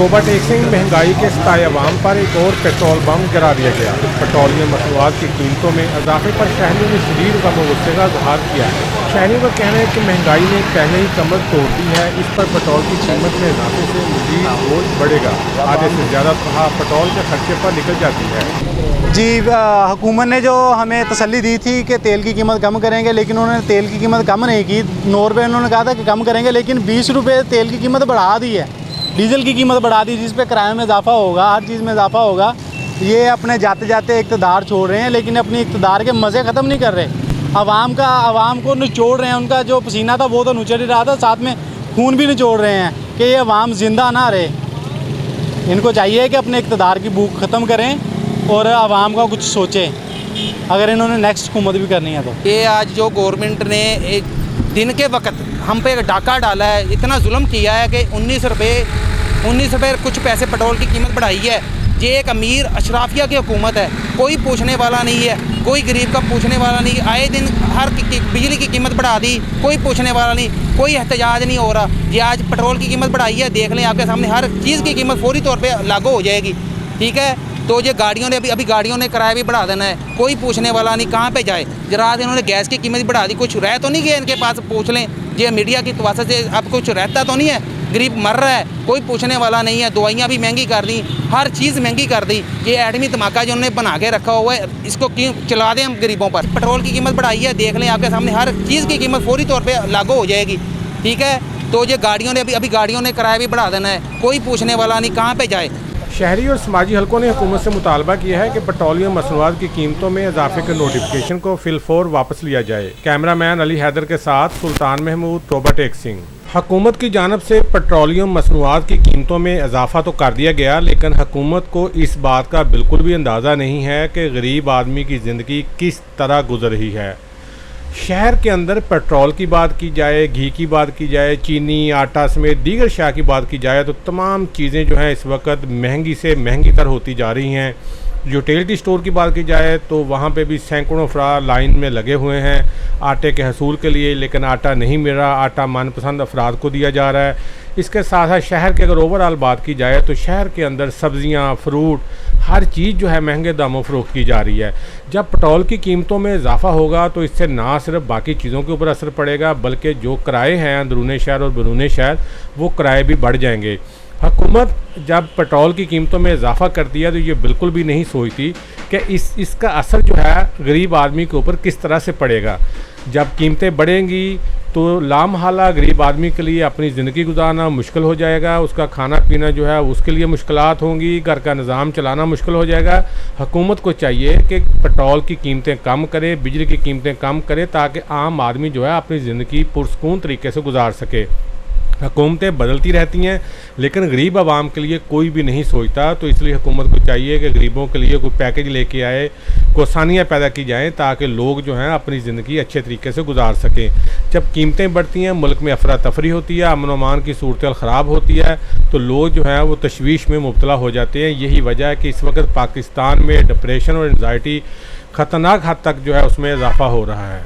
तोबा टेक्सिंग महंगाई के सताए अवाम पर एक और पेट्रोल बम गिरा दिया गया। पेट्रोलियम मसनूआत की कीमतों में इजाफे पर शहरियों ने शदीद गम व गुस्से का इजहार किया है। शहरियों का कहना है कि महंगाई ने पहले ही कमर तोड़ दी है, इस पर पेट्रोल की कीमत में इजाफे से मजीद बोझ बढ़ेगा। आधे से ज़्यादा तनख्वाह पेट्रोल के खर्चे पर निकल जाती है। जी, हुकूमत ने जो हमें तसल्ली दी थी कि तेल की कीमत कम करेंगे, लेकिन उन्होंने तेल की कीमत कम नहीं की। 9 रुपये उन्होंने कहा था कि कम करेंगे, लेकिन 20 रुपये तेल की कीमत बढ़ा दी है। डीजल की कीमत बढ़ा दी, जिस पे किराए में इजाफा होगा, हर चीज़ में इजाफा होगा। ये अपने जाते जाते इक़्तिदार छोड़ रहे हैं, लेकिन अपनी इक़्तिदार के मज़े ख़त्म नहीं कर रहे। आवाम को निचोड़ रहे हैं। उनका जो पसीना था वो तो निचोड़ ही रहा था, साथ में खून भी निचोड़ रहे हैं कि ये अवाम ज़िंदा ना रहे। इनको चाहिए कि अपने इक़्तिदार की भूख ख़त्म करें और आवाम का कुछ सोचें, अगर इन्होंने नेक्स्ट हुकूमत भी करनी है तो। ये आज जो गवर्नमेंट ने एक दिन के वक्त हम पे डाका डाला है, इतना जुल्म किया है कि 19 रुपये कुछ पैसे पेट्रोल की कीमत बढ़ाई है। ये एक अमीर अशराफिया की हुकूमत है, कोई पूछने वाला नहीं है, कोई गरीब का पूछने वाला नहीं। आए दिन हर बिजली की कीमत बढ़ा दी, कोई पूछने वाला नहीं, कोई एहतजाज नहीं हो रहा। ये आज पेट्रोल की कीमत बढ़ाई है, देख लें आपके सामने, हर चीज़ की कीमत फौरी तौर पर लागू हो जाएगी। ठीक है, तो ये गाड़ियों ने अभी गाड़ियों ने किराया भी बढ़ा देना है, कोई पूछने वाला नहीं कहाँ पे जाए। जरा इन्होंने गैस की कीमत बढ़ा दी, कुछ रह तो नहीं गया इनके पास, पूछ लें। ये मीडिया की तवज्जो से अब कुछ रहता तो नहीं है, गरीब मर रहा है, कोई पूछने वाला नहीं है। दवाइयाँ भी महंगी कर दी, हर चीज़ महंगी कर दी। ये एटमी धमाका जो उन्होंने बना के रखा हुआ है, इसको क्यों चला दें हम गरीबों पर। पेट्रोल की कीमत बढ़ाई है, देख लें आपके सामने, हर चीज़ की कीमत फौरी तौर पर लागू हो जाएगी। ठीक है, तो ये गाड़ियों ने अभी गाड़ियों ने किराया भी बढ़ा देना है, कोई पूछने वाला नहीं कहाँ पर जाए। शहरी और समाजी हलकों ने हुकूमत से मुतालबा किया है कि पेट्रोलियम मसनूआत की कीमतों में इजाफे के नोटिफिकेशन को फिलफौर वापस लिया जाए। कैमरामैन अली हैदर के साथ सुल्तान महमूद, तोबा टेक्सिंग। हुकूमत की जानिब से पेट्रोलियम मसनूआत की कीमतों में इजाफा तो कर दिया गया, लेकिन हुकूमत को इस बात का बिल्कुल भी अंदाज़ा नहीं है कि गरीब आदमी की ज़िंदगी किस तरह गुजर रही है। शहर के अंदर पेट्रोल की बात की जाए, घी की बात की जाए, चीनी, आटा समेत दीगर अशिया की बात की जाए तो तमाम चीज़ें जो हैं इस वक्त महंगी से महंगी तर होती जा रही हैं। यूटिलिटी स्टोर की बात की जाए तो वहाँ पे भी सैकड़ों अफराद लाइन में लगे हुए हैं आटे के हसूल के लिए, लेकिन आटा नहीं मिल रहा। आटा मनपसंद अफराद को दिया जा रहा है। इसके साथ साथ शहर की अगर ओवरऑल बात की जाए तो शहर के अंदर सब्ज़ियाँ, फ्रूट, हर चीज़ जो है महंगे दामों फ़रोख्त की जा रही है। जब पेट्रोल की कीमतों में इजाफा होगा तो इससे ना सिर्फ बाकी चीज़ों के ऊपर असर पड़ेगा, बल्कि जो किराए हैं अंदरूनी शहर और बैरून शहर, वो किराए भी बढ़ जाएंगे। हुकूमत जब पेट्रोल की कीमतों में इजाफा करती है तो ये बिल्कुल भी नहीं सोचती कि इसका असर जो है गरीब आदमी के ऊपर किस तरह से पड़ेगा। जब कीमतें बढ़ेंगी तो लामहला गरीब आदमी के लिए अपनी ज़िंदगी गुजारना मुश्किल हो जाएगा, उसका खाना पीना जो है उसके लिए मुश्किलात होंगी, घर का निज़ाम चलाना मुश्किल हो जाएगा। हुकूमत को चाहिए कि पेट्रोल की कीमतें कम करे, बिजली की कीमतें कम करे, ताकि आम आदमी जो है अपनी ज़िंदगी पुरसकून तरीके से गुजार सके। हुकूमतें बदलती रहती हैं, लेकिन गरीब आवाम के लिए कोई भी नहीं सोचता। तो इसलिए हुकूमत को चाहिए कि गरीबों के लिए कोई पैकेज लेके आए, कोई आसानियाँ पैदा की जाएँ, ताकि लोग जो हैं अपनी ज़िंदगी अच्छे तरीके से गुजार सकें। जब कीमतें बढ़ती हैं, मुल्क में अफरा तफरी होती है, अमन अमान की सूरत ख़राब होती है, तो लोग जो हैं वो तशवीश में मुब्तला हो जाते हैं। यही वजह है कि इस वक्त पाकिस्तान में डिप्रेशन और एंजाइटी ख़तरनाक हद तक जो है उसमें इजाफा हो रहा है।